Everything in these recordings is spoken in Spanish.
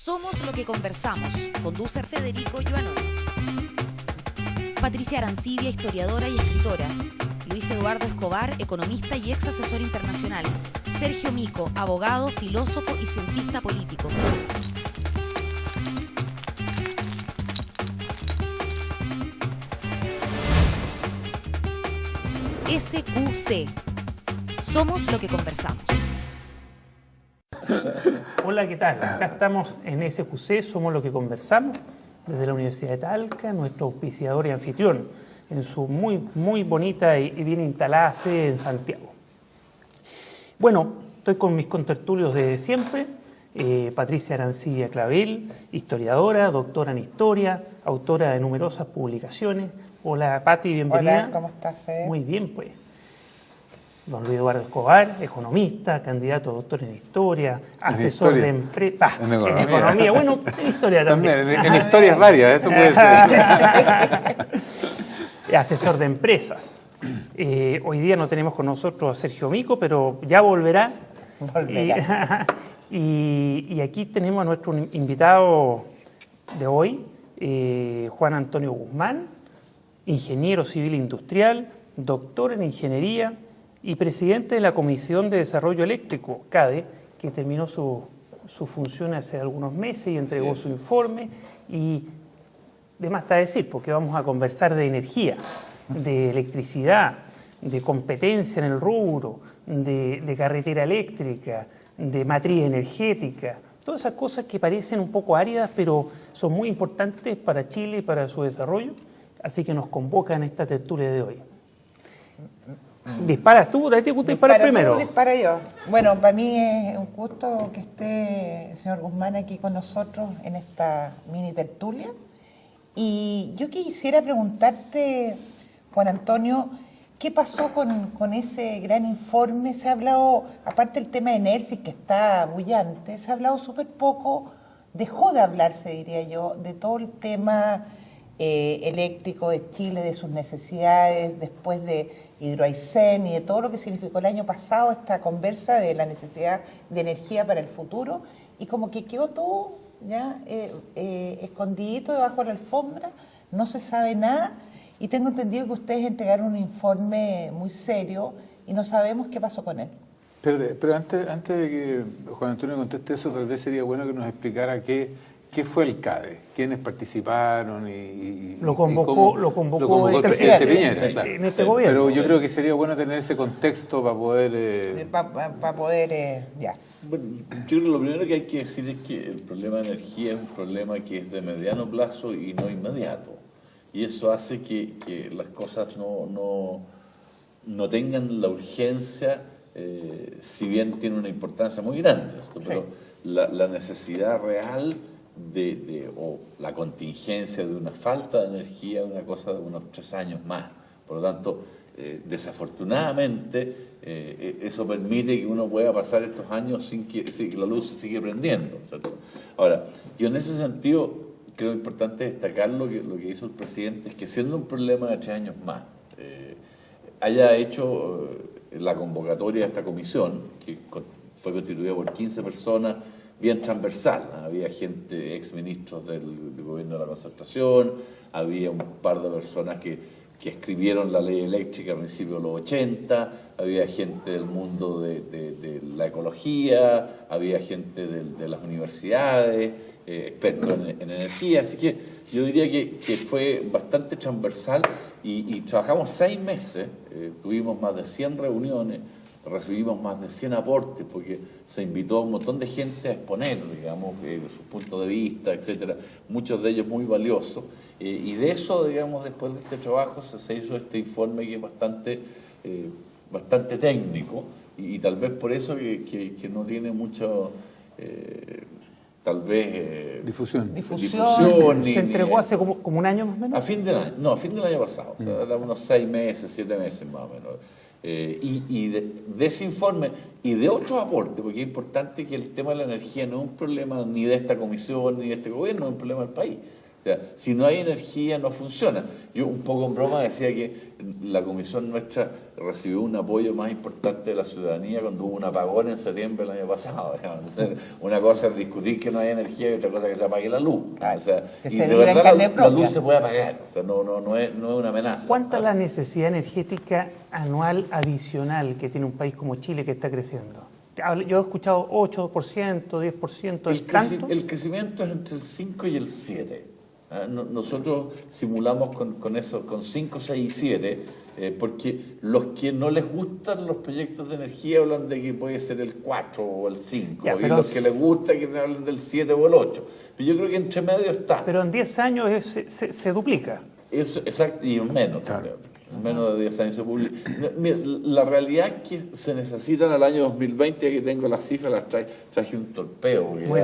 Somos lo que conversamos. Conduce Federico Joanol. Patricia Arancibia, historiadora y escritora. Luis Eduardo Escobar, economista y ex asesor internacional. Sergio Mico, abogado, filósofo y cientista político. SQC. Somos lo que conversamos. Hola, ¿qué tal? Acá estamos en SQC, Somos lo que conversamos, desde la Universidad de Talca, nuestro auspiciador y anfitrión, en su muy bonita y bien instalada sede en Santiago. Bueno, estoy con mis contertulios de siempre, Patricia Arancibia Clavel, historiadora, doctora en historia, autora de numerosas publicaciones. Hola, Pati, bienvenida. Hola, ¿cómo estás, Fede? Muy bien, pues. Don Luis Eduardo Escobar, economista, candidato a doctor en historia, asesor de empresa. En economía. En economía. Bueno, en historia también. En historias varias, eso puede ser. Asesor de empresas. Hoy día no tenemos con nosotros a Sergio Mico, pero ya volverá. Y aquí tenemos a nuestro invitado de hoy, Juan Antonio Guzmán, ingeniero civil industrial, doctor en ingeniería y presidente de la Comisión de Desarrollo Eléctrico, CADE, que terminó su función hace algunos meses y entregó su informe. Y de más está decir, porque vamos a conversar de energía, de electricidad, de competencia en el rubro, de carretera eléctrica, de matriz energética, todas esas cosas que parecen un poco áridas, pero son muy importantes para Chile y para su desarrollo. Así que nos convoca en esta tertulia de hoy. ¿Disparas tú? ¿Te gusta disparar primero? Dispara yo. Bueno, para mí es un gusto que esté el señor Guzmán aquí con nosotros en esta mini tertulia. Y yo quisiera preguntarte, Juan Antonio, ¿qué pasó con ese gran informe? Se ha hablado, aparte del tema de ENERSI, que está bullante, se ha hablado súper poco, dejó de hablarse, diría yo, de todo el tema eléctrico de Chile, de sus necesidades, después de Hidroaicén y de todo lo que significó el año pasado esta conversa de la necesidad de energía para el futuro, y como que quedó todo ya escondidito debajo de la alfombra, no se sabe nada, y tengo entendido que ustedes entregaron un informe muy serio y no sabemos qué pasó con él. Pero antes de que Juan Antonio conteste eso, tal vez sería bueno que nos explicara ¿qué fue el CADE? ¿Quiénes participaron? Lo convocó el presidente Piñera, claro. En este gobierno. Pero yo creo que sería bueno tener ese contexto para poder... Para poder, ya. Bueno, yo creo que lo primero que hay que decir es que el problema de energía es un problema que es de mediano plazo y no inmediato. Y eso hace que las cosas no tengan la urgencia, si bien tiene una importancia muy grande. Esto, pero la necesidad real o la contingencia de una falta de energía es una cosa de unos 3 años más. Por lo tanto, desafortunadamente, eso permite que uno pueda pasar estos años sin que la luz se siga prendiendo, ¿cierto? Ahora, yo en ese sentido creo importante destacar lo que hizo el presidente, es que siendo un problema de 3 años más, haya hecho la convocatoria de esta comisión, que fue constituida por 15 personas, bien transversal. Había gente, exministros del gobierno de la Concertación, había un par de personas que escribieron la ley eléctrica a principios de los 80, había gente del mundo de la ecología, había gente de las universidades, expertos en energía, así que yo diría que fue bastante transversal y trabajamos 6 meses, tuvimos más de 100 reuniones, recibimos más de 100 aportes porque se invitó a un montón de gente a exponer, digamos, sus puntos de vista, etcétera, muchos de ellos muy valiosos, y de eso, digamos, después de este trabajo se hizo este informe que es bastante técnico y tal vez por eso que no tiene mucho, tal vez... Difusión. Se entregó hace como un año más o menos. A fin del año pasado, o sea, era unos 6 meses, 7 meses más o menos. Y de ese informe y de otros aportes, porque es importante que el tema de la energía no es un problema ni de esta comisión ni de este gobierno, es un problema del país. O O sea, si no hay energía no funciona. Yo un poco en broma decía que la comisión nuestra recibió un apoyo más importante de la ciudadanía cuando hubo un apagón en septiembre del año pasado. Entonces, una cosa es discutir que no hay energía y otra cosa es que se apague la luz. O sea, y de verdad la luz se puede apagar, o sea, no es una amenaza. ¿Cuánta es la necesidad energética anual adicional que tiene un país como Chile que está creciendo? Yo he escuchado 8%, 10%, el crecimiento es entre el 5 y el 7. Nosotros simulamos con eso, con 5, 6 y 7, porque los que no les gustan los proyectos de energía hablan de que puede ser el 4 o el 5, y los que les gusta que hablan del 7 o el 8. Pero yo creo que entre medio está. Pero en 10 años se duplica. Eso, exacto, y menos, claro. En menos de 10 años se publica. Mira, la realidad es que se necesitan al año 2020, aquí tengo las cifras, las traje un torpeo. Viniste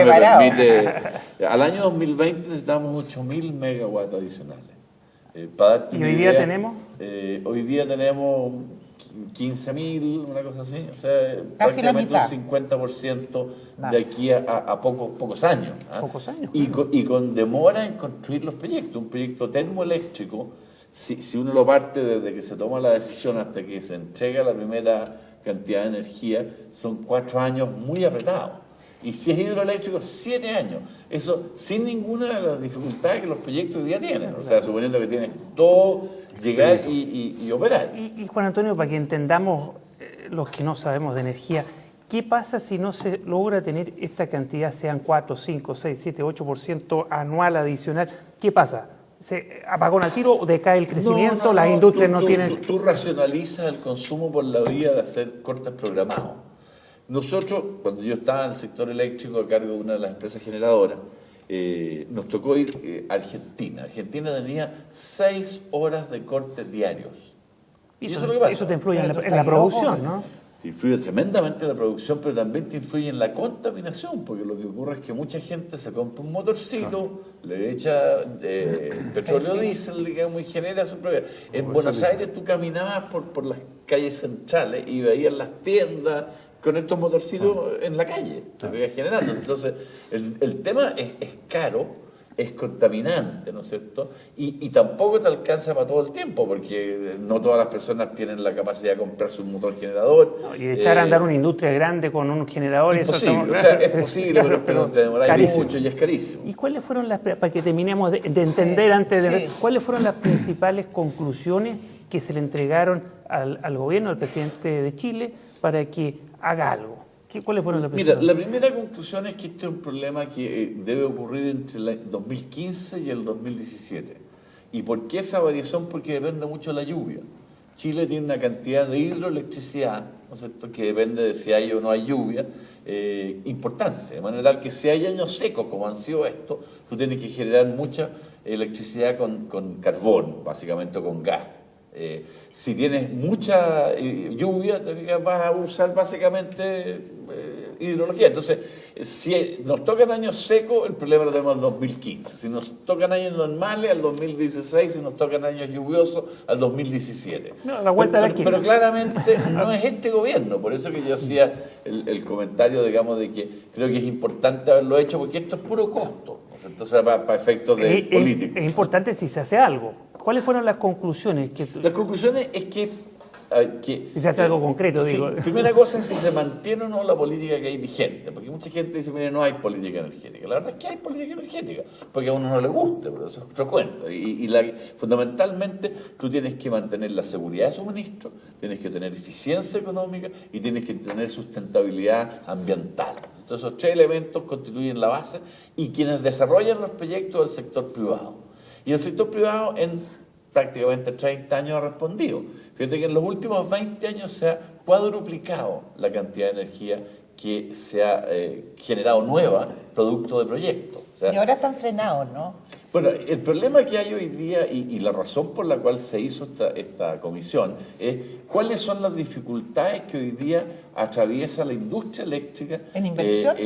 preparado. Al año 2020 necesitamos 8.000 megawatts adicionales. ¿Y hoy día tenemos? Hoy día tenemos 15.000, una cosa así. O sea, casi prácticamente un 50% de aquí a pocos años. Pocos años. Y con demora en construir los proyectos. Un proyecto termoeléctrico, si uno lo parte desde que se toma la decisión hasta que se entrega la primera cantidad de energía, son 4 años muy apretados. Y si es hidroeléctrico, 7 años. Eso sin ninguna de las dificultades que los proyectos hoy día tienen. O sea, suponiendo que tienes todo, llegar y operar. Y Juan Antonio, para que entendamos los que no sabemos de energía, ¿qué pasa si no se logra tener esta cantidad, sean 4, 5, 6, 7, 8% anual adicional? ¿Qué pasa? ¿Se apagó al tiro o decae el crecimiento? Las industrias no tienen... Tú racionalizas el consumo por la vía de hacer cortes programados. Nosotros, cuando yo estaba en el sector eléctrico a cargo de una de las empresas generadoras, nos tocó ir a Argentina. Argentina tenía 6 horas de cortes diarios. Eso te influye en la producción, ¿no? Te influye tremendamente en la producción, pero también te influye en la contaminación, porque lo que ocurre es que mucha gente se compra un motorcito, le echa petróleo diésel, digamos, y genera su problema. En Buenos Aires tú caminabas por las calles centrales y veías las tiendas con estos motorcitos en la calle, se veía generando. Entonces, el tema es caro, es contaminante, ¿no es cierto? Y tampoco te alcanza para todo el tiempo, porque no todas las personas tienen la capacidad de comprarse un motor generador. No, y echar a andar una industria grande con un generador... Es posible, pero te demoráis mucho y es carísimo. ¿Y cuáles fueron las, para que terminemos de entender antes de ver, cuáles fueron las principales conclusiones que se le entregaron al gobierno, al presidente de Chile, para que haga algo? ¿Cuáles fueron las principales? Mira, la primera conclusión es que este es un problema que debe ocurrir entre el 2015 y el 2017. ¿Y por qué esa variación? Porque depende mucho de la lluvia. Chile tiene una cantidad de hidroelectricidad, ¿no es cierto?, que depende de si hay o no hay lluvia, importante. De manera tal que si hay años secos, como han sido estos, tú tienes que generar mucha electricidad con carbón, básicamente con gas. Si tienes mucha lluvia, vas a usar básicamente hidrología. Entonces, si nos tocan años secos, el problema lo tenemos en 2015. Si nos tocan años normales, al 2016. Si nos tocan años lluviosos, al 2017. No, la vuelta de la esquina. Pero claramente no es este gobierno. Por eso que yo hacía el comentario, digamos, de que creo que es importante haberlo hecho, porque esto es puro costo. Entonces, para efectos políticos. Es importante si se hace algo. ¿Cuáles fueron las conclusiones? Las conclusiones es que si se hace algo concreto, digo. Primera cosa es si se mantiene o no la política que hay vigente, porque mucha gente dice, mire, no hay política energética. La verdad es que hay política energética, porque a uno no le gusta, pero eso es otro cuento. Fundamentalmente tú tienes que mantener la seguridad de suministro, tienes que tener eficiencia económica y tienes que tener sustentabilidad ambiental. Entonces esos 3 elementos constituyen la base y quienes desarrollan los proyectos del sector privado. Y el sector privado en prácticamente 30 años ha respondido. Fíjate que en los últimos 20 años se ha cuadruplicado la cantidad de energía que se ha generado nueva, producto de proyectos. O sea, y ahora están frenados, ¿no? Bueno, el problema que hay hoy día y la razón por la cual se hizo esta comisión es cuáles son las dificultades que hoy día atraviesa la industria eléctrica. ¿En inversión?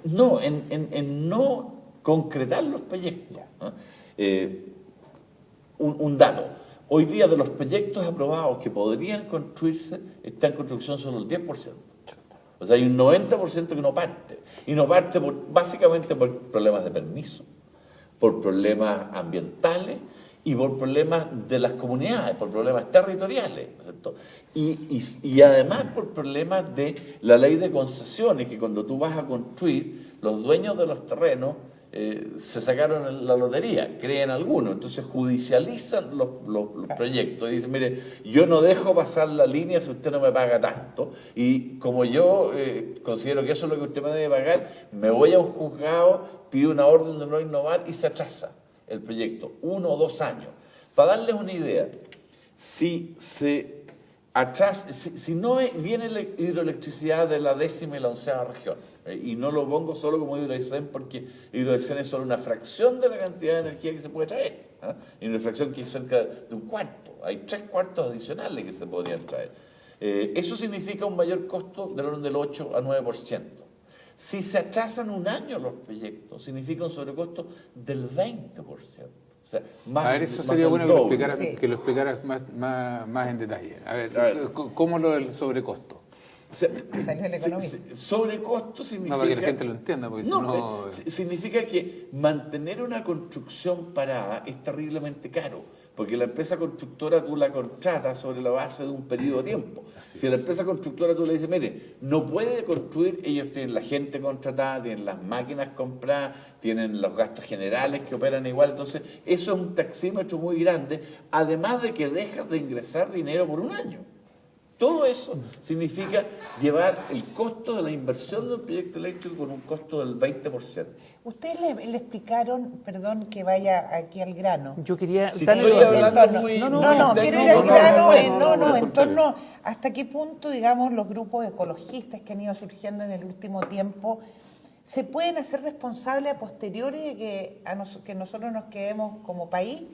No, en no concretar los proyectos, ¿no? Un dato. Hoy día de los proyectos aprobados que podrían construirse, está en construcción solo el 10%. O sea, hay un 90% que no parte. Y no parte básicamente por problemas de permiso. por problemas ambientales y por problemas de las comunidades, por problemas territoriales, ¿no es cierto? Y además por problemas de la ley de concesiones, que cuando tú vas a construir, los dueños de los terrenos se sacaron la lotería, creen algunos, entonces judicializan los proyectos y dicen, mire, yo no dejo pasar la línea si usted no me paga tanto, y como yo considero que eso es lo que usted me debe pagar, me voy a un juzgado, pido una orden de no innovar y se atrasa el proyecto, 1 o 2 años. Para darles una idea, si no viene la hidroelectricidad de la 10ª y la 11ª región, y no lo pongo solo como hidroaicén porque hidroaicén es solo una fracción de la cantidad de energía que se puede traer, y una fracción que es cerca de un cuarto, hay 3/4 adicionales que se podrían traer. Eso significa un mayor costo del orden del 8 a 9%. Si se atrasan 1 año los proyectos, significa un sobrecosto del 20%. O sea, a ver, eso sería bueno que lo explicaras más en detalle. A ver, ¿cómo lo del sobrecosto? Sobrecosto significa... No, para que la gente lo entienda, porque significa que mantener una construcción parada es terriblemente caro, porque la empresa constructora tú la contratas sobre la base de un periodo de tiempo. Si la empresa constructora tú le dices, mire, no puede construir, ellos tienen la gente contratada, tienen las máquinas compradas, tienen los gastos generales que operan igual, entonces eso es un taxímetro muy grande, además de que dejas de ingresar dinero por 1 año. Todo eso significa llevar el costo de la inversión del proyecto eléctrico con un costo del 20%. Ustedes le explicaron, perdón que vaya aquí al grano. Yo quería... Si estoy hablando muy... No, quiero ir al grano en torno hasta qué punto, digamos, los grupos ecologistas que han ido surgiendo en el último tiempo se pueden hacer responsables a posteriori de que nosotros nos quedemos como país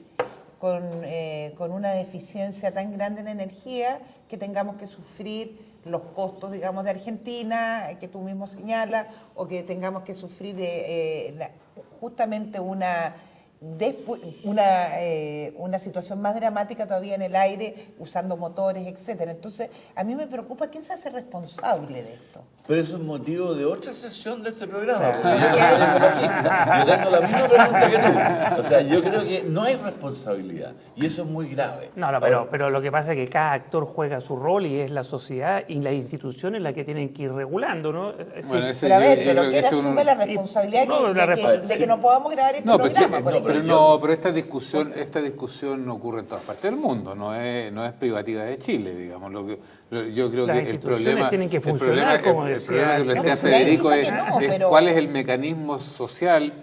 con una deficiencia tan grande en energía que tengamos que sufrir los costos, digamos, de Argentina, que tú mismo señalas, o que tengamos que sufrir justamente una situación más dramática todavía en el aire, usando motores, etcétera. Entonces, a mí me preocupa quién se hace responsable de esto. Pero eso es motivo de otra sesión de este programa, porque yo no soy ecologista. Yo tengo la misma pregunta que tú. O sea, yo creo que no hay responsabilidad, y eso es muy grave. Pero lo que pasa es que cada actor juega su rol y es la sociedad y las instituciones las que tienen que ir regulando, ¿no? Bueno, pero ¿quién asume la responsabilidad de que no podamos grabar este programa? Pero esta discusión no ocurre en todas partes del mundo, no es privativa de Chile, digamos. Yo creo las que el problema tienen que funcionar, como decía. El problema que plantea Federico es cuál es el mecanismo social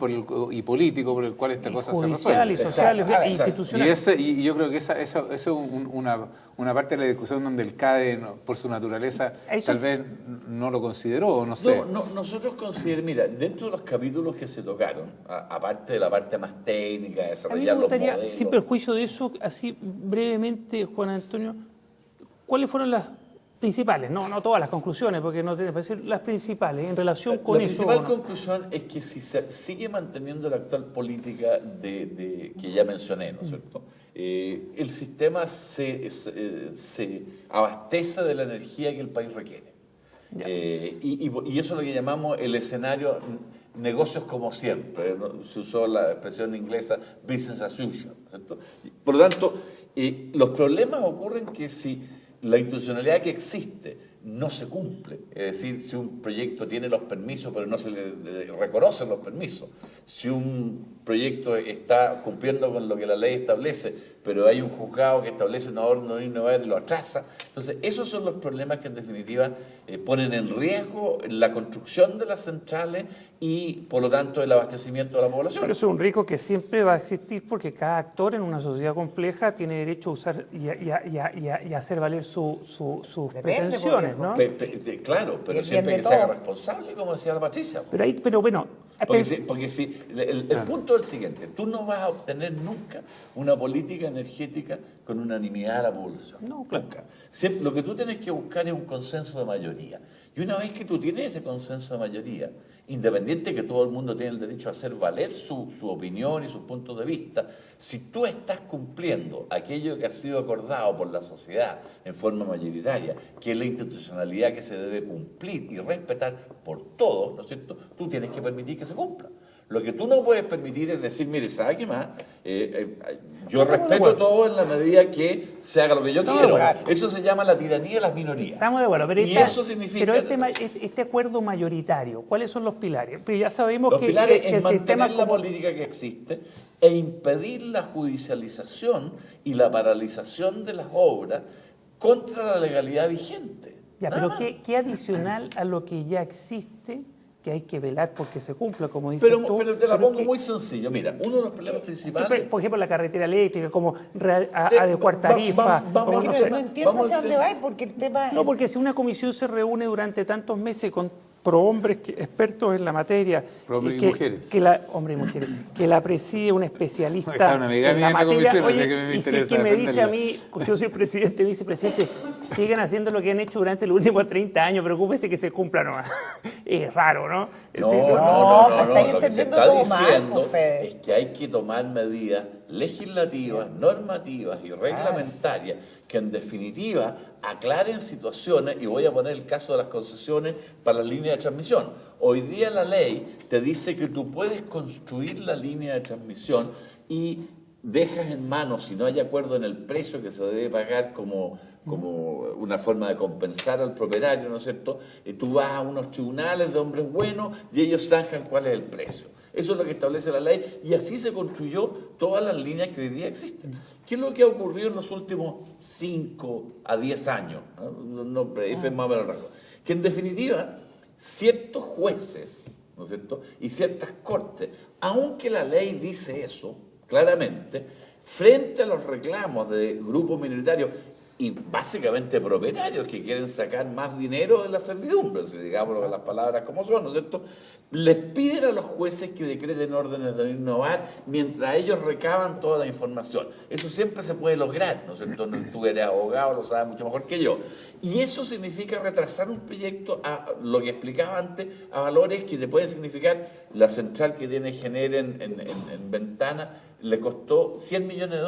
y político por el cual esta cosa se resuelve. Judicial y social e institucional. Y yo creo que esa es una parte de la discusión donde el CADE, por su naturaleza, tal vez no lo consideró, no sé. Nosotros consideramos, mira, dentro de los capítulos que se tocaron, aparte de la parte más técnica, de desarrollar los modelos... Sin perjuicio de eso, así brevemente, Juan Antonio, ¿cuáles fueron las principales? No todas las conclusiones, porque no tiene que decir las principales en relación con eso. La principal conclusión es que si se sigue manteniendo la actual política que ya mencioné, ¿no es cierto? El sistema se abastece de la energía que el país requiere. Y eso es lo que llamamos el escenario negocios como siempre, ¿no? Se usó la expresión inglesa business as usual, ¿cierto? Por lo tanto, los problemas ocurren que si la institucionalidad que existe no se cumple, es decir, si un proyecto tiene los permisos pero no se le reconocen los permisos, si un proyecto está cumpliendo con lo que la ley establece, pero hay un juzgado que establece una orden de innovar y lo atrasa, entonces esos son los problemas que en definitiva ponen en riesgo la construcción de las centrales y por lo tanto el abastecimiento de la población. Pero eso es un riesgo que siempre va a existir porque cada actor en una sociedad compleja tiene derecho a usar y hacer valer sus pretensiones, ¿no? Claro, pero siempre que se haga responsable, como decía la Patricia. Pero bueno... Porque si el punto es el siguiente, tú no vas a obtener nunca una política energética con unanimidad de la población. No, claro. Nunca. Siempre, lo que tú tienes que buscar es un consenso de mayoría. Y una vez que tú tienes ese consenso de mayoría, independiente que todo el mundo tiene el derecho a hacer valer su opinión y sus puntos de vista, si tú estás cumpliendo aquello que ha sido acordado por la sociedad en forma mayoritaria, que es la institucionalidad que se debe cumplir y respetar por todos, ¿no es cierto?, tú tienes que permitir que se cumpla. Lo que tú no puedes permitir es decir, mire, ¿sabe qué más? Yo respeto todo en la medida que se haga lo que yo quiero. Eso se llama la tiranía de las minorías. Estamos de acuerdo, pero, eso significa... pero este acuerdo mayoritario, ¿cuáles son los pilares? Pero ya sabemos los pilares que es mantener la política que existe e impedir la judicialización y la paralización de las obras contra la legalidad vigente. Ya, pero ¿qué adicional a lo que ya existe que hay que velar porque se cumpla, como dices tú? Pero te la pongo muy sencillo. Mira, uno de los problemas principales... Por ejemplo, la carretera eléctrica, como adecuar tarifas... No entiendo hacia dónde va, porque el tema... No, porque si una comisión se reúne durante tantos meses con prohombres expertos en la materia, hombres y mujeres, hombres y mujeres, que la preside un especialista una amiga en la materia, y si es que me dice a mí, yo soy presidente, vicepresidente, siguen haciendo lo que han hecho durante los últimos 30 años, preocúpese que se cumpla nomás. Es raro, ¿no? No, lo que se está diciendo es que hay que tomar medidas legislativas, normativas y reglamentarias que en definitiva aclaren situaciones, y voy a poner el caso de las concesiones para la línea de transmisión. Hoy día la ley te dice que tú puedes construir la línea de transmisión y dejas en manos, si no hay acuerdo en el precio que se debe pagar como una forma de compensar al propietario, ¿no es cierto? Y tú vas a unos tribunales de hombres buenos y ellos zanjan cuál es el precio. Eso es lo que establece la ley y así se construyó todas las líneas que hoy día existen. ¿Qué es lo que ha ocurrido en los últimos 5 a 10 años? Ese es más o menos el rango. Que en definitiva, ciertos jueces, ¿no es cierto?, y ciertas cortes, aunque la ley dice eso claramente, frente a los reclamos de grupos minoritarios y básicamente propietarios que quieren sacar más dinero de la servidumbre, si digamos las palabras como son, ¿no es cierto?, les piden a los jueces que decreten órdenes de innovar mientras ellos recaban toda la información. Eso siempre se puede lograr, ¿no es cierto? Tú eres abogado, lo sabes mucho mejor que yo. Y eso significa retrasar un proyecto a lo que explicaba antes, a valores que te pueden significar. La central que tiene Gener en Ventana le costó $100 millones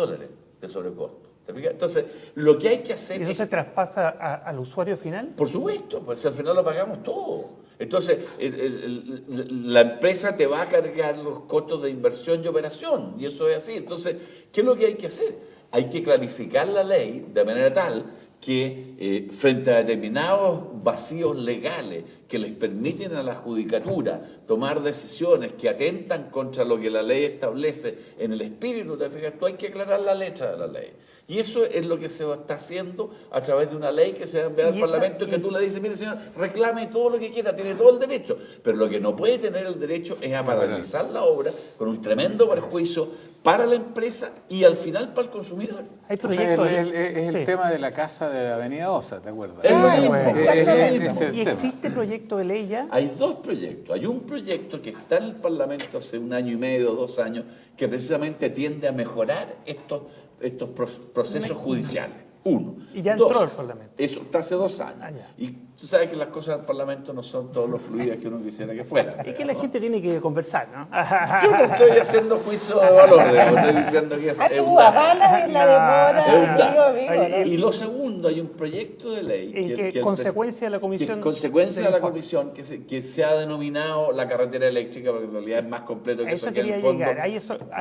de sobrecosto. Entonces, lo que hay que hacer ¿Y eso se traspasa al usuario final? Por supuesto, pues al final lo pagamos todo. Entonces, la empresa te va a cargar los costos de inversión y operación, y eso es así. Entonces, ¿qué es lo que hay que hacer? Hay que clarificar la ley de manera tal que frente a determinados vacíos legales que les permiten a la judicatura tomar decisiones que atentan contra lo que la ley establece en el espíritu, ¿te fijas? Tú hay que aclarar la letra de la ley. Y eso es lo que se está haciendo a través de una ley que se va a enviar al Parlamento y que tú le dices, mire señor, reclame todo lo que quiera, tiene todo el derecho. Pero lo que no puede tener el derecho es a paralizar la obra con un tremendo perjuicio para la empresa y al final para el consumidor. Hay proyectos. Es el tema de la casa de la Avenida Osa, ¿te acuerdas? Es lo mismo. Exactamente. ¿Y existe proyecto de ley ya? Hay dos proyectos. Hay un proyecto que está en el Parlamento hace 1 año y medio, 2 años, que precisamente tiende a mejorar estos procesos judiciales. 1. Y ya 2, entró al Parlamento. Eso está hace 2 años. Y tú sabes que las cosas del Parlamento no son todos los fluidas que uno quisiera que fueran. Es que la gente tiene que conversar, ¿no? Yo no estoy haciendo juicio de valor, estoy diciendo que es tú avalas en la demora, amigo. Y lo segundo, hay un proyecto de ley que consecuencia de la comisión. Consecuencia de la comisión que se ha denominado la carretera eléctrica, porque en realidad es más completo que eso, que en el fondo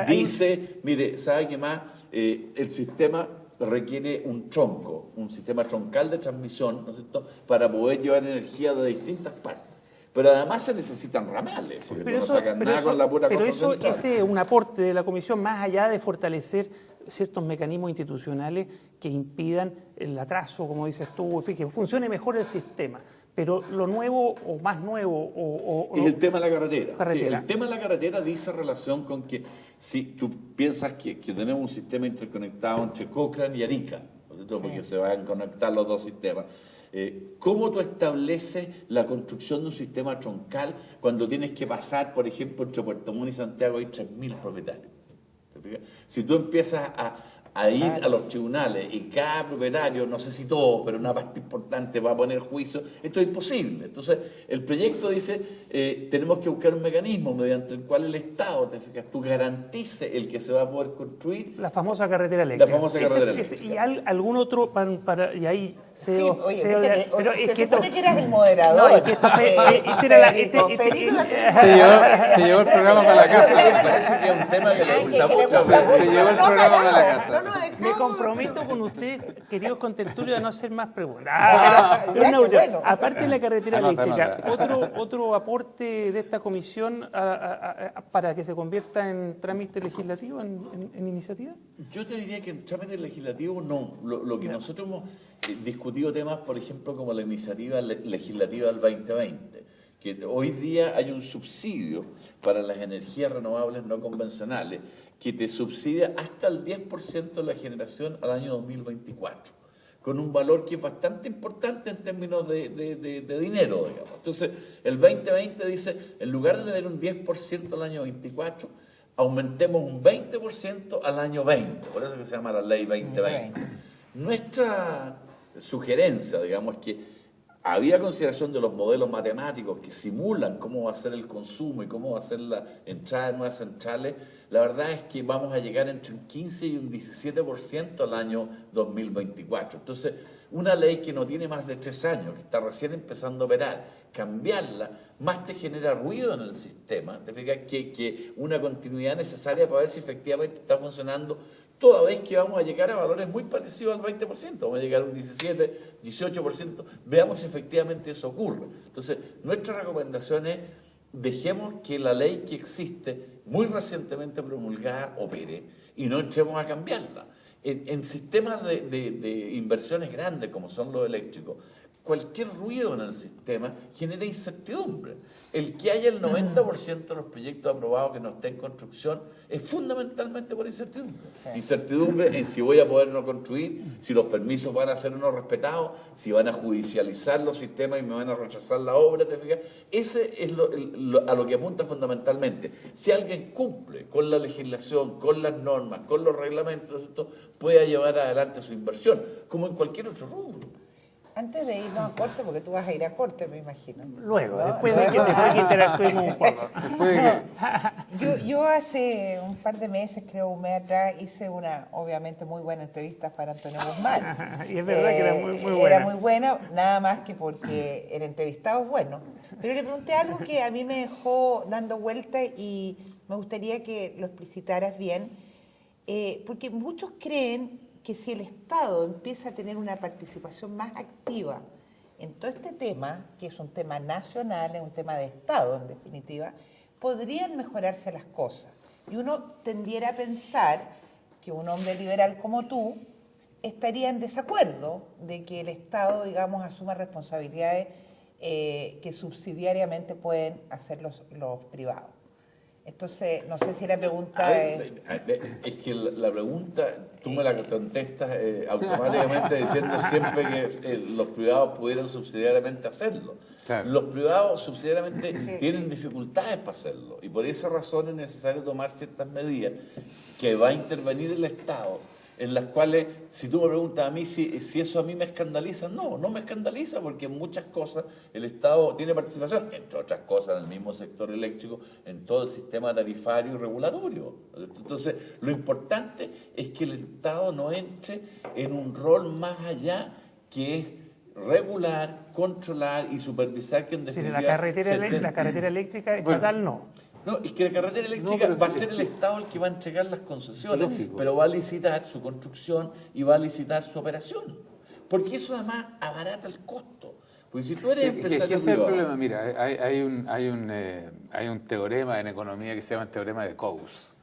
dice, mire, ¿sabe qué más? El sistema requiere un tronco, un sistema troncal de transmisión, ¿no es cierto?, para poder llevar energía de distintas partes. Pero además se necesitan ramales, porque no sacan nada con la pura cosa central. Pero ese es un aporte de la Comisión, más allá de fortalecer ciertos mecanismos institucionales que impidan el atraso, como dices tú, en fin, que funcione mejor el sistema. Pero lo nuevo o más nuevo es el tema de la carretera. Sí, el tema de la carretera dice relación con que si tú piensas que tenemos un sistema interconectado entre Cochrane y Arica, ¿no es cierto? Porque se van a conectar los dos sistemas. ¿Cómo tú estableces la construcción de un sistema troncal cuando tienes que pasar, por ejemplo, entre Puerto Montt y Santiago hay 3.000 propietarios? Si tú empiezas a ir a los tribunales y cada propietario, no sé si todo, pero una parte importante va a poner juicio, esto es imposible. Entonces, el proyecto dice, tenemos que buscar un mecanismo mediante el cual el Estado, te fijas, tú garantice el que se va a poder construir. La famosa carretera eléctrica. La famosa carretera eléctrica. ¿Y algún otro y ahí Sí, oye, pero se es que supone que eras el moderador. No, es que esto Federico Se llevó el programa para la casa. Me parece que es un tema que le gusta mucho. Se llevó el programa para la casa. me comprometo con ustedes, queridos contertulios, a no hacer más preguntas. bueno. Aparte de la carretera Anota, eléctrica, otro aporte de esta comisión para que se convierta en trámite legislativo, en iniciativa. Yo te diría que en trámite legislativo no. Lo que nosotros hemos discutido temas, por ejemplo, como la iniciativa legislativa del 2020, que hoy día hay un subsidio para las energías renovables no convencionales que te subsidia hasta el 10% de la generación al año 2024, con un valor que es bastante importante en términos de dinero, digamos. Entonces, el 2020 dice, en lugar de tener un 10% al año 24, aumentemos un 20% al año 20, por eso que se llama la ley 2020. Nuestra sugerencia, digamos, es que había consideración de los modelos matemáticos que simulan cómo va a ser el consumo y cómo va a ser la entrada de nuevas centrales. La verdad es que vamos a llegar entre un 15 y un 17% al año 2024. Entonces, una ley que no tiene más de 3 años, que está recién empezando a operar, cambiarla, más te genera ruido en el sistema, te fijas que una continuidad necesaria para ver si efectivamente está funcionando, toda vez que vamos a llegar a valores muy parecidos al 20%, vamos a llegar a un 17, 18%, veamos si efectivamente eso ocurre. Entonces, nuestra recomendación es, dejemos que la ley que existe, muy recientemente promulgada, opere, y no entremos a cambiarla. En sistemas de inversiones grandes, como son los eléctricos, cualquier ruido en el sistema genera incertidumbre. El que haya el 90% de los proyectos aprobados que no estén en construcción es fundamentalmente por incertidumbre. Sí. Incertidumbre en si voy a poder o no construir, si los permisos van a ser o no respetados, si van a judicializar los sistemas y me van a rechazar la obra, ¿te fijas? Ese es a lo que apunta fundamentalmente. Si alguien cumple con la legislación, con las normas, con los reglamentos, esto puede llevar adelante su inversión, como en cualquier otro rubro. Antes de irnos a corte, porque tú vas a ir a corte, me imagino. Luego, ¿no? después de que interactuemos un poco. Yo hace un par de meses, creo un mes atrás, hice una, obviamente, muy buena entrevista para Antonio Guzmán. Y es verdad que era muy buena. Era muy buena, nada más que porque el entrevistado es bueno. Pero le pregunté algo que a mí me dejó dando vuelta y me gustaría que lo explicitaras bien, porque muchos creen que si el Estado empieza a tener una participación más activa en todo este tema, que es un tema nacional, es un tema de Estado en definitiva, podrían mejorarse las cosas. Y uno tendiera a pensar que un hombre liberal como tú estaría en desacuerdo de que el Estado, digamos, asuma responsabilidades que subsidiariamente pueden hacer los privados. Entonces, no sé si la pregunta es que la pregunta, tú me la contestas automáticamente diciendo siempre que los privados pudieran subsidiariamente hacerlo. Claro. Los privados subsidiariamente tienen dificultades para hacerlo y por esa razón es necesario tomar ciertas medidas que va a intervenir el Estado, en las cuales, si tú me preguntas a mí si eso a mí me escandaliza, no me escandaliza, porque en muchas cosas el Estado tiene participación, entre otras cosas en el mismo sector eléctrico, en todo el sistema tarifario y regulatorio. Entonces, lo importante es que el Estado no entre en un rol más allá, que es regular, controlar y supervisar que en definitiva... Sí, la carretera eléctrica estatal no. No, es que la carretera eléctrica va a ser el Estado el que va a entregar las concesiones, pero va a licitar su construcción y va a licitar su operación. Porque eso además abarata el costo. Porque si tú eres empresario ¿Qué es el problema? Mira, hay un teorema en economía que se llama el teorema de Coase,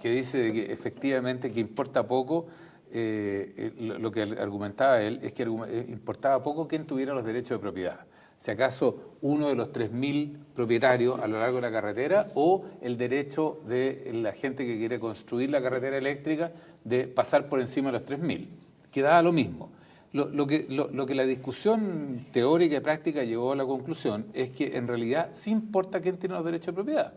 que dice que efectivamente que importa poco, lo que argumentaba él es que importaba poco quién tuviera los derechos de propiedad. Si acaso uno de los 3.000 propietarios a lo largo de la carretera o el derecho de la gente que quiere construir la carretera eléctrica de pasar por encima de los 3.000. Quedaba lo mismo. Lo que la discusión teórica y práctica llevó a la conclusión es que en realidad sí importa quién tiene los derechos de propiedad.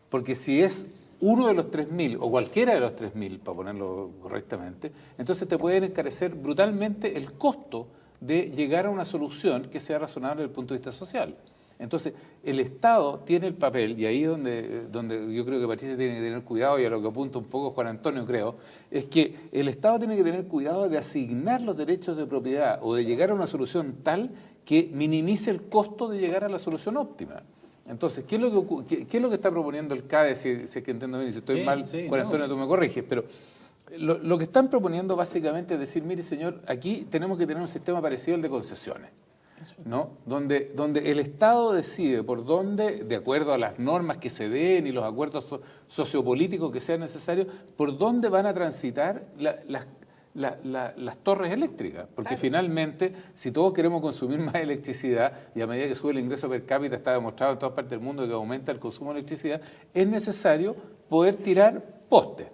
Porque si es uno de los 3.000 o cualquiera de los 3.000, para ponerlo correctamente, entonces te pueden encarecer brutalmente el costo de llegar a una solución que sea razonable desde el punto de vista social. Entonces, el Estado tiene el papel, y ahí es donde yo creo que Patricia tiene que tener cuidado, y a lo que apunta un poco Juan Antonio, creo, es que el Estado tiene que tener cuidado de asignar los derechos de propiedad o de llegar a una solución tal que minimice el costo de llegar a la solución óptima. Entonces, ¿qué es lo que está proponiendo el CADE? Si es que entiendo bien, y si estoy mal, Juan Antonio, tú me corriges, pero lo que están proponiendo básicamente es decir, mire señor, aquí tenemos que tener un sistema parecido al de concesiones, ¿no? Donde el Estado decide por dónde, de acuerdo a las normas que se den y los acuerdos sociopolíticos que sean necesarios, por dónde van a transitar las torres eléctricas, porque finalmente, si todos queremos consumir más electricidad, y a medida que sube el ingreso per cápita, está demostrado en todas partes del mundo que aumenta el consumo de electricidad, es necesario poder tirar postes,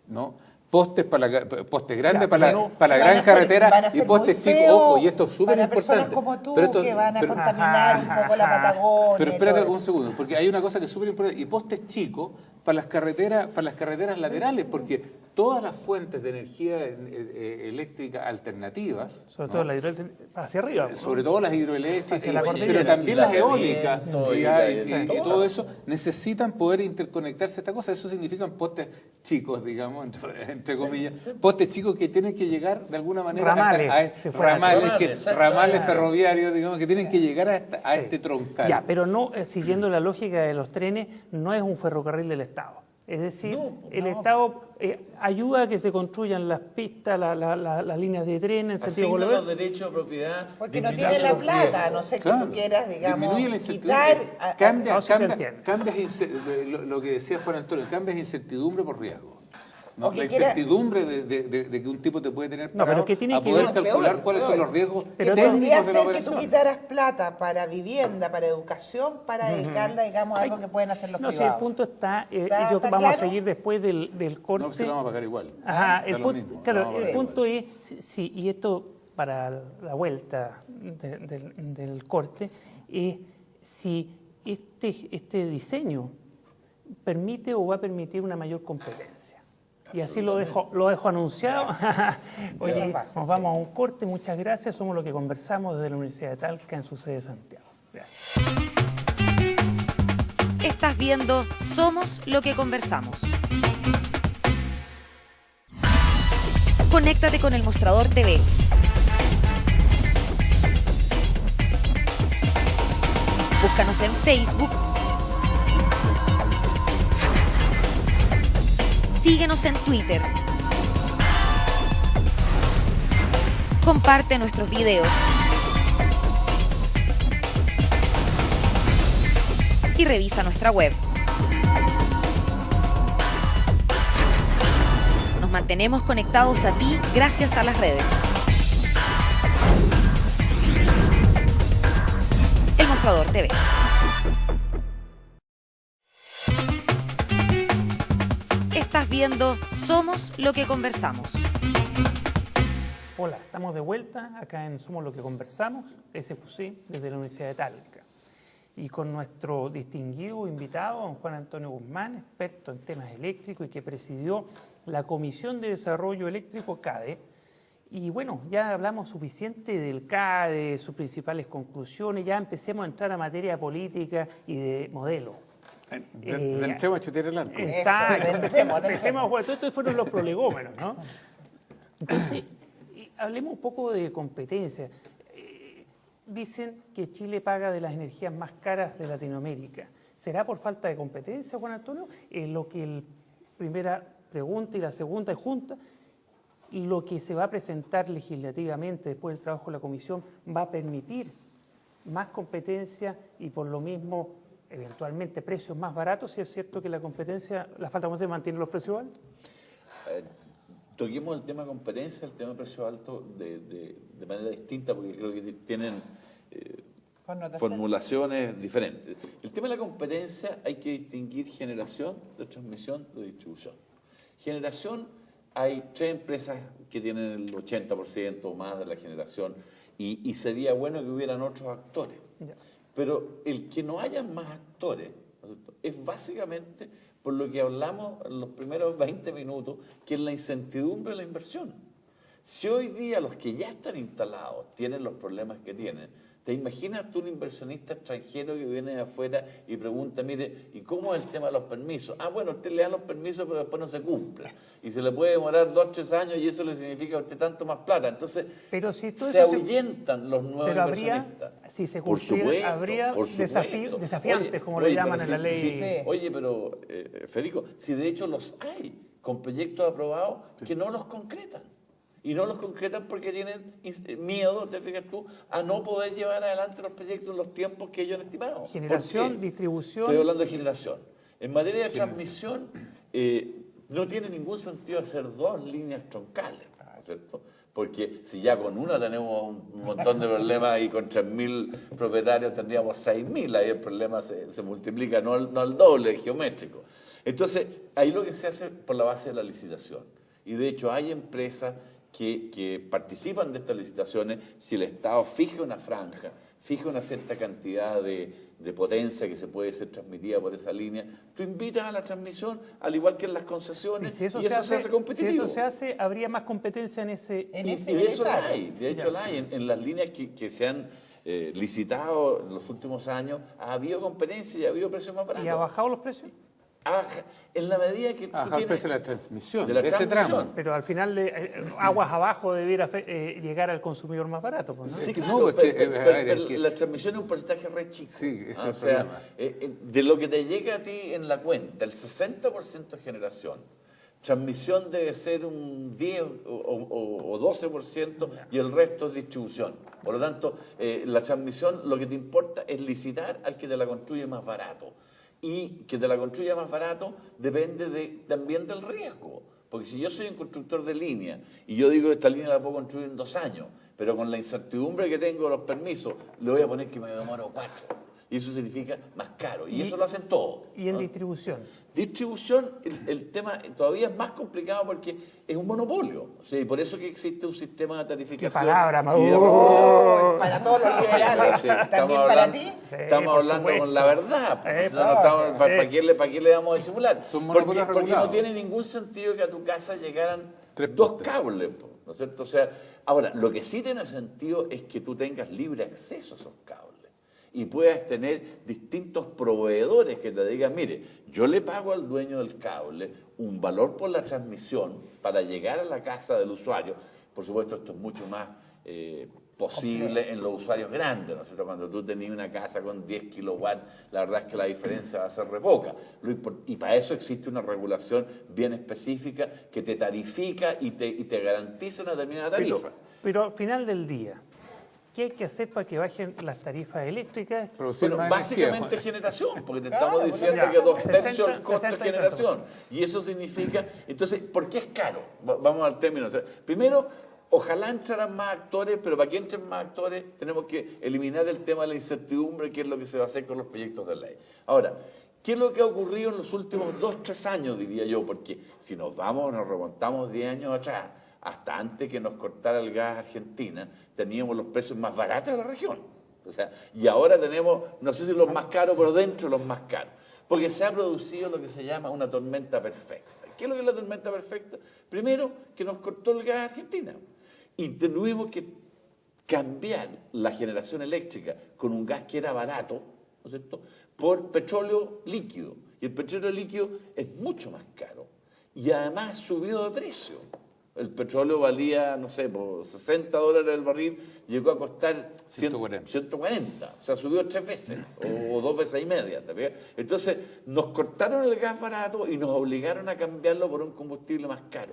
¿no? Postes postes grandes para la gran carretera y postes chicos. Ojo, y esto es súper importante. Para personas como tú que van a contaminar un poco la Patagonia. Pero espérate un segundo, porque hay una cosa que es súper importante, y postes chicos para las carreteras laterales, porque todas las fuentes de energía eléctrica alternativas, sobre todo la hidroeléctrica, hacia arriba, ¿no? Sobre todo las hidroeléctricas, pero también las eólicas y todo eso, necesitan poder interconectarse a esta cosa. Eso significan postes chicos, digamos, entre comillas, postes chicos que tienen que llegar de alguna manera ramales ferroviarios, digamos, que tienen que llegar a este troncal. Ya, pero no, siguiendo la lógica de los trenes, no es un ferrocarril del Estado. Es decir, el Estado ayuda a que se construyan las pistas, las líneas de tren en sentido global. global. Los derechos de propiedad. Porque no tiene la plata, no sé, que tú quieras, digamos, quitar. Cambias lo que decía Juan Antonio, cambias incertidumbre por riesgo. ¿no? La incertidumbre de que un tipo te puede tener parado, pero tiene a poder calcular cuáles son los riesgos técnicos de la operación. Que tú quitaras plata para vivienda, para educación, para dedicarla, digamos, a algo que pueden hacer los privados. No sé, el punto está yo vamos claro? A seguir después del corte. No, se lo vamos a pagar igual. Ajá, el punto es, sí, y esto para la vuelta del corte, es si este diseño permite o va a permitir una mayor competencia. Y así lo dejo anunciado. Oye, nos vamos a un corte. Muchas gracias. Somos lo que conversamos desde la Universidad de Talca en su sede de Santiago. Gracias. Estás viendo Somos lo que conversamos. Conéctate con El Mostrador TV. Búscanos en Facebook. Síguenos en Twitter. Comparte nuestros videos. Y revisa nuestra web. Nos mantenemos conectados a ti gracias a las redes. El Mostrador TV. Estás viendo Somos lo que conversamos. Hola, estamos de vuelta acá en Somos lo que conversamos, SQC, desde la Universidad de Talca. Y con nuestro distinguido invitado, don Juan Antonio Guzmán, experto en temas eléctricos y que presidió la Comisión de Desarrollo Eléctrico CADE. Y bueno, ya hablamos suficiente del CADE, sus principales conclusiones, ya empecemos a entrar a materia política y de modelo. Entremos a chutear el arco. Exacto, empecemos a jugar. Todo esto fueron los prolegómenos, ¿no? Entonces, hablemos un poco de competencia. Dicen que Chile paga de las energías más caras de Latinoamérica. ¿Será por falta de competencia, Juan Antonio? Lo que la primera pregunta y la segunda es junta. Lo que se va a presentar legislativamente después del trabajo de la Comisión va a permitir más competencia y por lo mismo eventualmente precios más baratos, si es cierto que la competencia, la falta de competencia mantiene los precios altos. Toquemos el tema competencia, el tema precio alto de manera distinta, porque creo que tienen formulaciones diferentes. El tema de la competencia hay que distinguir generación, de transmisión, de distribución. Generación, hay 3 empresas que tienen el 80% o más de la generación y sería bueno que hubieran otros actores. Ya. Pero el que no haya más actores, ¿no es cierto?, es básicamente por lo que hablamos en los primeros 20 minutos, que es la incertidumbre de la inversión. Si hoy día los que ya están instalados tienen los problemas que tienen, ¿te imaginas tú un inversionista extranjero que viene de afuera y pregunta, mire, ¿y cómo es el tema de los permisos? Ah, bueno, usted le da los permisos, pero después no se cumple. Y se le puede demorar 2 o 3 años y eso le significa a usted tanto más plata. Entonces, pero si todo se eso ahuyentan los nuevos pero inversionistas. Si se Por cumpliera, supuesto, habría por supuesto. desafiantes, como lo llaman en la ley. Sí. Oye, pero, Federico, si de hecho los hay, con proyectos aprobados que no los concretan. Y no los concretan porque tienen miedo, te fijas tú, a no poder llevar adelante los proyectos en los tiempos que ellos han estimado. Generación, distribución. Estoy hablando de generación. En materia de transmisión, no tiene ningún sentido hacer 2 líneas troncales, ¿no es cierto? Porque si ya con una tenemos un montón de problemas y con 3.000 propietarios tendríamos 6.000, ahí el problema se multiplica, no al doble, geométrico. Entonces, ahí lo que se hace por la base de la licitación. Y de hecho hay empresas que participan de estas licitaciones. Si el Estado fija una franja, fija una cierta cantidad de potencia que se puede ser transmitida por esa línea, tú invitas a la transmisión, al igual que en las concesiones, Sí, si eso y eso se hace competitivo. Si eso se hace, habría más competencia en ese... Y de eso la hay, de hecho la hay. En las líneas que se han licitado en los últimos años, ha habido competencia y ha habido precios más baratos. ¿Y ha bajado los precios? En la medida que tú Bajar el tienes... precio de la transmisión, de la ese transmisión. tramo. Pero al final, aguas abajo debiera llegar al consumidor más barato. Pues, ¿no? Sí, que claro, no, pero es que- la transmisión es un porcentaje re chico. Sí, ese es el O sea, problema. de lo que te llega a ti en la cuenta, el 60% es generación. Transmisión debe ser un 10 o 12% y el resto es distribución. Por lo tanto, la transmisión lo que te importa es licitar al que te la construye más barato. Y que te la construya más barato depende también del riesgo. Porque si yo soy un constructor de línea y yo digo que esta línea la puedo construir en 2 años, pero con la incertidumbre que tengo de los permisos, le voy a poner que me demoro 4. Y eso significa más caro. Y eso lo hacen todos. Y en ¿no? distribución. Distribución, el tema todavía es más complicado porque es un monopolio. O sea, y por eso que existe un sistema de tarificación. ¡Qué palabra, y de- Maduro! Oh, para todos los liberales, Sí, también para ti. Estamos por hablando supuesto. con la verdad. Pues, Sí, no estamos- ¿para es. qué le vamos a disimular? Son Porque, monopolios porque no regulados. tiene ningún sentido que a tu casa llegaran 3 2 postes. cables, ¿no es cierto? O sea, ahora, lo que sí tiene sentido es que tú tengas libre acceso a esos cables y puedas tener distintos proveedores que te digan, mire, yo le pago al dueño del cable un valor por la transmisión para llegar a la casa del usuario. Por supuesto, esto es mucho más posible en los usuarios grandes, ¿no es cierto? Cuando tú tenías una casa con 10 kilowatts, la verdad es que la diferencia va a ser re poca. Y para eso existe una regulación bien específica que te tarifica y te garantiza una determinada tarifa. Pero al final del día, ¿qué hay que hacer para que bajen las tarifas eléctricas? Producir Bueno, más básicamente energía. generación, porque te Claro, estamos diciendo ya. que 2/3 del 60, costo es 60 y generación. Y eso significa, entonces, ¿por qué es caro? Vamos al término. O sea, primero, ojalá entraran más actores, pero para que entren más actores tenemos que eliminar el tema de la incertidumbre, que es lo que se va a hacer con los proyectos de ley. Ahora, ¿qué es lo que ha ocurrido en los últimos 2-3 años, diría yo? Porque si nos remontamos 10 años atrás, hasta antes que nos cortara el gas Argentina, teníamos los precios más baratos de la región. O sea, y ahora tenemos, no sé si los más caros, pero dentro de los más caros. Porque se ha producido lo que se llama una tormenta perfecta. ¿Qué es lo que es la tormenta perfecta? Primero, que nos cortó el gas Argentina. Y tuvimos que cambiar la generación eléctrica con un gas que era barato, ¿no es cierto?, por petróleo líquido. Y el petróleo líquido es mucho más caro. Y además subió de precio. El petróleo valía, no sé, por $60 el barril, llegó a costar 140. O sea, subió 3 veces o 2 veces y media. ¿Está bien? Entonces, nos cortaron el gas barato y nos obligaron a cambiarlo por un combustible más caro.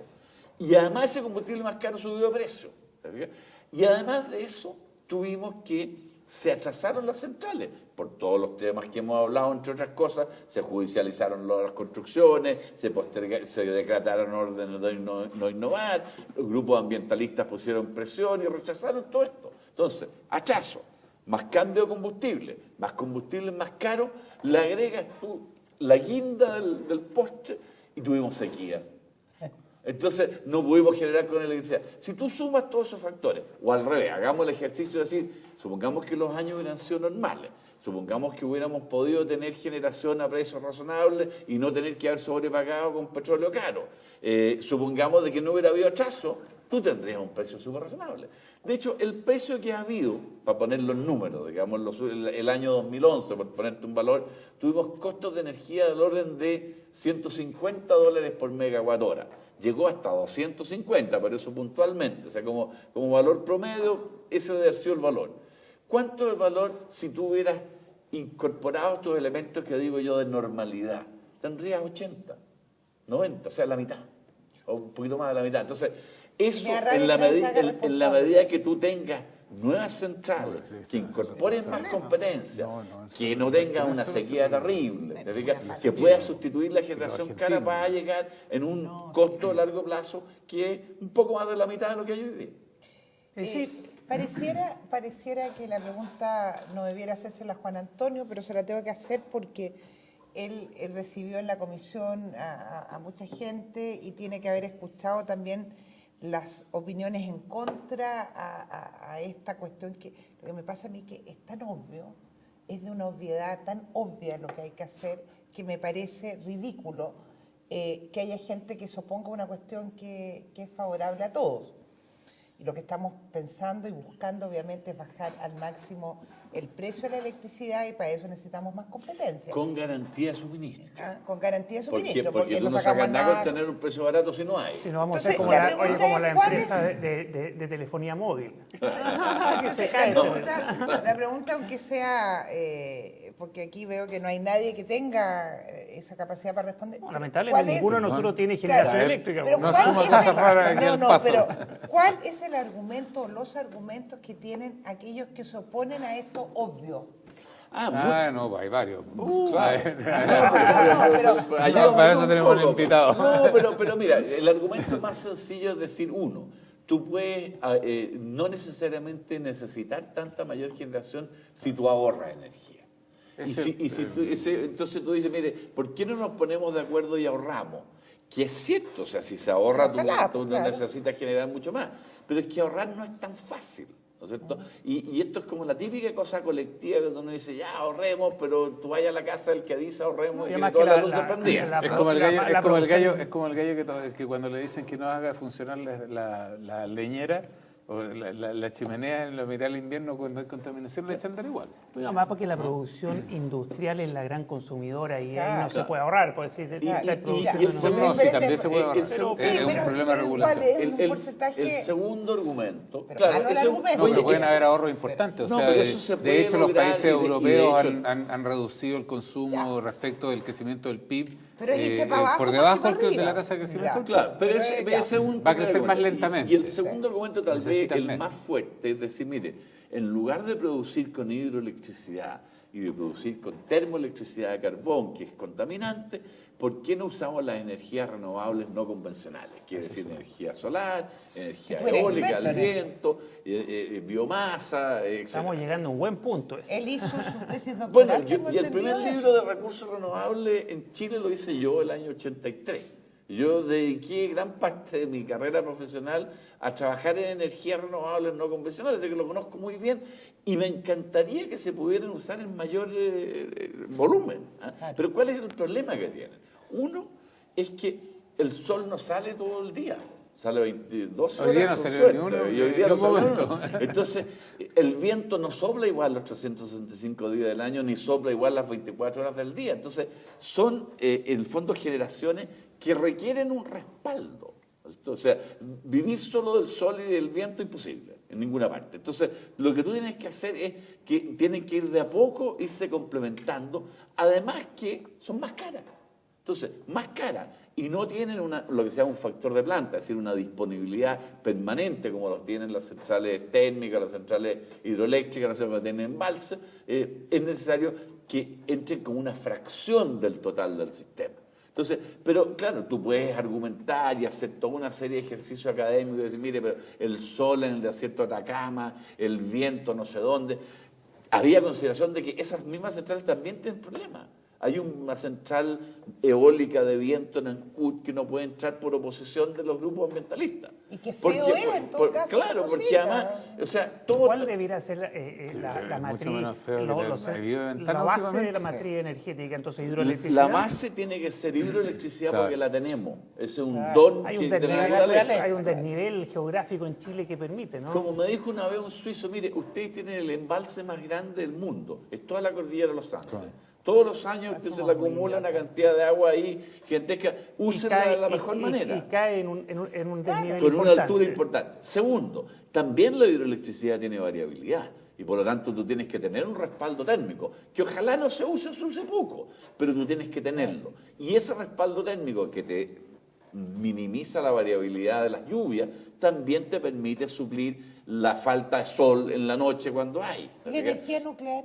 Y además ese combustible más caro subió de precio. ¿Está bien? Y además de eso, tuvimos que se atrasaron las centrales por todos los temas que hemos hablado, entre otras cosas, se judicializaron las construcciones, se decretaron órdenes de no innovar, los grupos ambientalistas pusieron presión y rechazaron todo esto. Entonces, atraso, más cambio de combustible más caro, le agregas tú la guinda del postre y tuvimos sequía. Entonces no pudimos generar con electricidad. Si tú sumas todos esos factores, o al revés, hagamos el ejercicio de decir, supongamos que los años hubieran sido normales, Supongamos que hubiéramos podido tener generación a precios razonables y no tener que haber sobrepagado con petróleo caro. Supongamos de que no hubiera habido atraso, tú tendrías un precio súper razonable. De hecho, el precio que ha habido, para poner los números, digamos, el año 2011, por ponerte un valor, tuvimos costos de energía del orden de $150 por megawatt hora. Llegó hasta 250, por eso puntualmente. O sea, como valor promedio, ese debe haber sido el valor. ¿Cuánto es el valor si tú hubieras incorporado estos elementos que digo yo de normalidad? Tendrías 80, 90, o sea, la mitad, o un poquito más de la mitad. Entonces, eso en la medida que tú tengas nuevas centrales, que incorporen más competencia, que no tengas una sequía terrible, que puedas sustituir la generación cara para llegar en un costo a largo plazo que es un poco más de la mitad de lo que hay hoy día. Es decir, pareciera que la pregunta no debiera hacérsela a Juan Antonio, pero se la tengo que hacer porque él recibió en la comisión a mucha gente y tiene que haber escuchado también las opiniones en contra a esta cuestión que lo que me pasa a mí que es tan obvio, es de una obviedad tan obvia lo que hay que hacer que me parece ridículo que haya gente que se oponga a una cuestión que es favorable a todos. Y lo que estamos pensando y buscando obviamente es bajar al máximo el precio de la electricidad y para eso necesitamos más competencia. Con garantía de suministro. Con garantía de suministro. Porque tú no sacas nada con tener un precio barato si no hay. Si no vamos a Entonces, ser como la la pregunta empresa es, de telefonía móvil. Entonces, la pregunta, aunque sea, porque aquí veo que no hay nadie que tenga esa capacidad para responder. No, lamentablemente ninguno de nosotros tiene generación eléctrica. Pero No ¿cuál somos es casa rara aquí al paso. pero ¿cuál es el argumento, los argumentos que tienen aquellos que se oponen a esto obvio? No, hay varios. Para eso tenemos un invitado. No, pero mira, el argumento más sencillo es decir uno. Tú puedes no necesariamente necesitar tanta mayor generación si tú ahorras energía. Entonces tú dices, mire, ¿por qué no nos ponemos de acuerdo y ahorramos? Que es cierto, o sea, si se ahorra, tú no necesitas generar mucho más. Pero es que ahorrar no es tan fácil, ¿no es cierto? Y esto es como la típica cosa colectiva cuando uno dice, ya ahorremos, pero tú vayas a la casa del que dice ahorremos y toda la luz te prendía. Es como el gallo que cuando le dicen que no haga funcionar la leñera o la chimenea en la mitad del invierno cuando hay contaminación le echan dar igual. Además porque la producción industrial es la gran consumidora y ahí no se puede ahorrar. Pues, sí, también se puede ahorrar. Es un problema de regulación. El segundo argumento... pero pueden haber ahorros importantes. O sea, de hecho, los países europeos han reducido el consumo respecto del crecimiento del PIB. Pero irse para abajo, por debajo de la tasa de crecimiento. Claro, pero ese va a crecer más lentamente. Y el segundo argumento tal vez el más fuerte es decir, mire, en lugar de producir con hidroelectricidad y de producir con termoelectricidad de carbón, que es contaminante, ¿por qué no usamos las energías renovables no convencionales? Quiere decir energía solar, energía eólica, el viento, biomasa, etc. Estamos llegando a un buen punto. Él hizo su tesis doctoral. Y el primer libro de recursos renovables en Chile lo hice yo el año 83. Yo dediqué gran parte de mi carrera profesional a trabajar en energías renovables no convencionales, así que lo conozco muy bien y me encantaría que se pudieran usar en mayor volumen. Pero ¿cuál es el problema que tienen? Uno es que el sol no sale todo el día. Sale 22 horas. Hoy día no salió ni uno. Y hoy día no salió uno. Entonces, el viento no sopla igual los 365 días del año, ni sopla igual las 24 horas del día. Entonces, son, en el fondo, generaciones que requieren un respaldo. O sea, vivir solo del sol y del viento es imposible, en ninguna parte. Entonces, lo que tú tienes que hacer es que tienen que ir de a poco, irse complementando, además que son más caras. Entonces, más caras y no tienen lo que se llama un factor de planta, es decir, una disponibilidad permanente como los tienen las centrales térmicas, las centrales hidroeléctricas, las centrales que tienen embalse, es necesario que entren como una fracción del total del sistema. Entonces, pero claro, tú puedes argumentar y hacer toda una serie de ejercicios académicos y decir, mire, pero el sol en el desierto de Atacama, el viento no sé dónde. Había consideración de que esas mismas centrales también tienen problemas. Hay una central eólica de viento en Ancud que no puede entrar por oposición de los grupos ambientalistas. Y qué feo es, en todo caso, claro, esa porque cosita. además, o sea, todo... ¿Cuál debiera ser la es matriz, mucho menos feo que lo- la los- bioventana la base de últimamente? la matriz energética, entonces hidroelectricidad? La base tiene que ser hidroelectricidad Claro. porque la tenemos. Ese es un Claro. don Hay que un, de la desnivel, naturaleza. hay un desnivel geográfico en Chile que permite, ¿no? Como me dijo una vez un suizo, mire, ustedes tienen el embalse más grande del mundo, es toda la cordillera de los Andes. Todos los años usted se le acumula una cantidad de agua ahí gigantesca, úsenla de la mejor manera. Y cae en un desnivel Con una importante. altura importante. Segundo, también la hidroelectricidad tiene variabilidad y por lo tanto tú tienes que tener un respaldo térmico, que ojalá no se use poco, pero tú tienes que tenerlo. Y ese respaldo térmico que te minimiza la variabilidad de las lluvias, también te permite suplir la falta de sol en la noche cuando hay. ¿Y la energía nuclear?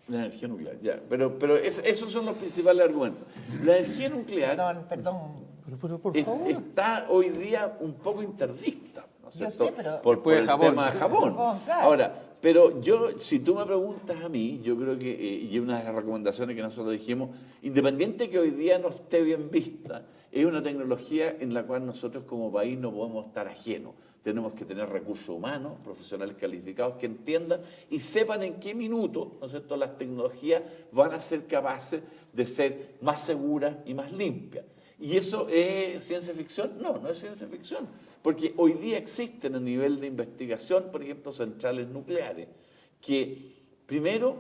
La energía nuclear, ya. Pero esos son los principales argumentos. La energía nuclear Perdón. Pero por favor. está hoy día un poco interdicta, ¿no es Yo cierto? sé, pero- por el Japón. tema de Japón. Japón, claro. Ahora, pero yo, si tú me preguntas a mí, yo creo que, y una de las recomendaciones que nosotros dijimos, independiente que hoy día no esté bien vista, es una tecnología en la cual nosotros como país no podemos estar ajenos. Tenemos que tener recursos humanos, profesionales calificados que entiendan y sepan en qué minuto, ¿no es cierto?, las tecnologías van a ser capaces de ser más seguras y más limpias. ¿Y eso es ciencia ficción? No, no es ciencia ficción, porque hoy día existen a nivel de investigación, por ejemplo, centrales nucleares, que primero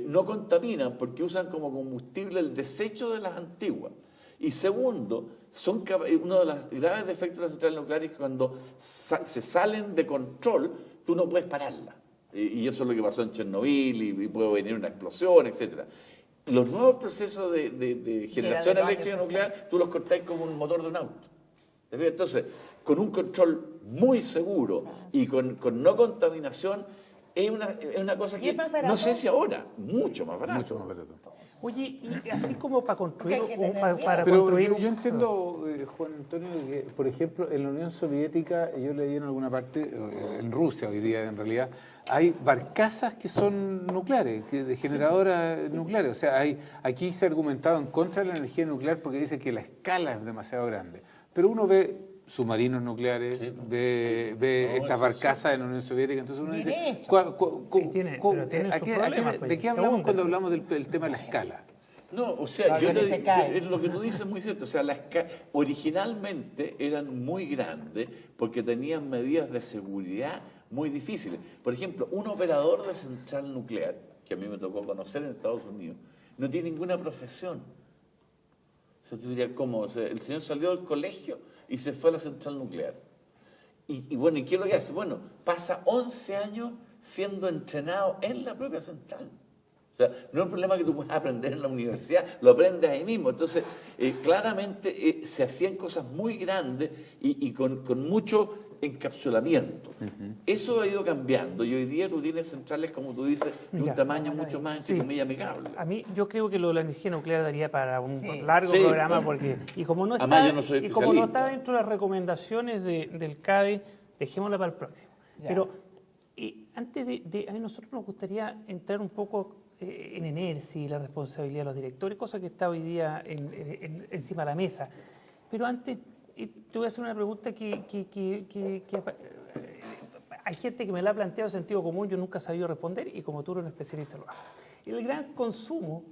no contaminan porque usan como combustible el desecho de las antiguas. Y segundo, uno de los graves defectos de las centrales nucleares es que cuando se salen de control, tú no puedes pararlas. Y eso es lo que pasó en Chernobyl y puede venir una explosión, etcétera. Los nuevos procesos de generación de los eléctrica años nuclear, tú los cortáis como un motor de un auto. ¿Te fijas? Entonces, con un control muy seguro y con no contaminación, es una cosa ¿Y que es más barato? no sé si ahora, mucho más barato. Mucho más barato. Oye, y así como para construir, Porque hay que tener miedo. para Pero construir yo entiendo, Juan Antonio, que por ejemplo en la Unión Soviética, yo leí en alguna parte, en Rusia hoy día en realidad, hay barcazas que son nucleares, de generadoras nucleares. O sea, aquí se ha argumentado en contra de la energía nuclear porque dice que la escala es demasiado grande. Pero uno ve submarinos nucleares, ve No, estas eso barcazas en la Unión Soviética, entonces uno dice, Bien hecho. Y tiene- pero tienen sus problemas, pues, ¿de qué se hablamos hunden, cuando pues. hablamos del tema de la escala? No, o sea, Claro, que se cae. lo que tú dices es muy cierto. O sea, originalmente eran muy grandes porque tenían medidas de seguridad muy difíciles. Por ejemplo, un operador de central nuclear, que a mí me tocó conocer en Estados Unidos, no tiene ninguna profesión. O sea, tú dirías, ¿cómo? O sea, el señor salió del colegio y se fue a la central nuclear. Y bueno, ¿y qué es lo que hace? Bueno, pasa 11 años siendo entrenado en la propia central. O sea, no es un problema que tú puedas aprender en la universidad, lo aprendes ahí mismo. Entonces, claramente se hacían cosas muy grandes y con mucho encapsulamiento. Eso ha ido cambiando y hoy día tú tienes centrales, como tú dices, de un Mira, tamaño mucho más, entre sí. comillas, amigable. A mí, yo creo que lo de la energía nuclear daría para un Sí. largo Sí, programa, bueno. porque y como no Además, está, yo no soy y como no está especialista. dentro de las recomendaciones del CADE, dejémosla para el próximo. Ya. Pero antes a nosotros nos gustaría entrar un poco en ENERSI, la responsabilidad de los directores, cosa que está hoy día encima de la mesa. Pero antes, te voy a hacer una pregunta que hay gente que me la ha planteado en sentido común, yo nunca he sabido responder y como tú eres un especialista lo hago. El gran consumo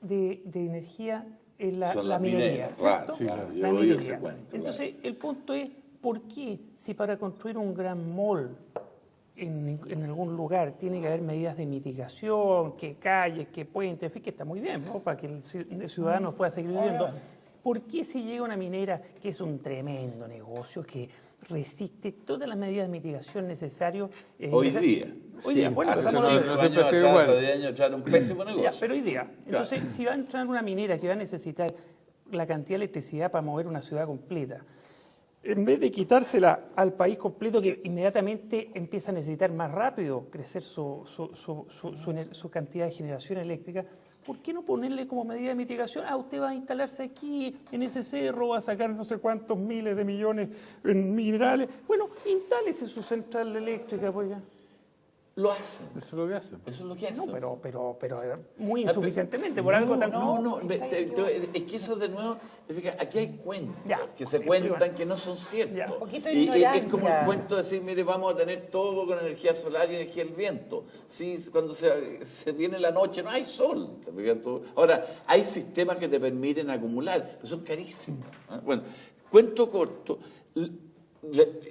de energía es la Son las minería, mineras, ¿cierto? claro, sí, claro, yo La oí ese minería. cuento, Entonces, el punto es, ¿por qué si para construir un gran mall en algún lugar tiene que haber medidas de mitigación, que calles, que puentes, en fin, que está muy bien, ¿no? Para que el ciudadano pueda seguir viviendo? ¿Por qué si llega una minera, que es un tremendo negocio, que resiste todas las medidas de mitigación necesarias? Hoy día. Hoy día, bueno, Hace estamos no- hablando- no siempre ha sido igual. Hace 10 años era un pésimo ya, negocio. pero hoy día. Entonces, si va a entrar una minera que va a necesitar la cantidad de electricidad para mover una ciudad completa, en vez de quitársela al país completo que inmediatamente empieza a necesitar más rápido crecer su cantidad de generación eléctrica, ¿por qué no ponerle como medida de mitigación? Usted va a instalarse aquí, en ese cerro, va a sacar no sé cuántos miles de millones en minerales. Bueno, instálese su central eléctrica, pues ya. lo hacen. Eso es lo que hacen. Eso es lo que hacen. No, pero muy insuficientemente, por algo tan... Es que eso de nuevo, aquí hay cuentos Ya, que se ok, cuentan igual. que no son ciertos. Ya. Un poquito de Y es como ignorancia. el cuento de decir, mire, vamos a tener todo con energía solar y energía del viento. Sí, cuando se viene la noche no hay sol. ¿Te fijas tú? Ahora, hay sistemas que te permiten acumular, pero son carísimos. ¿Ah? Bueno, cuento corto.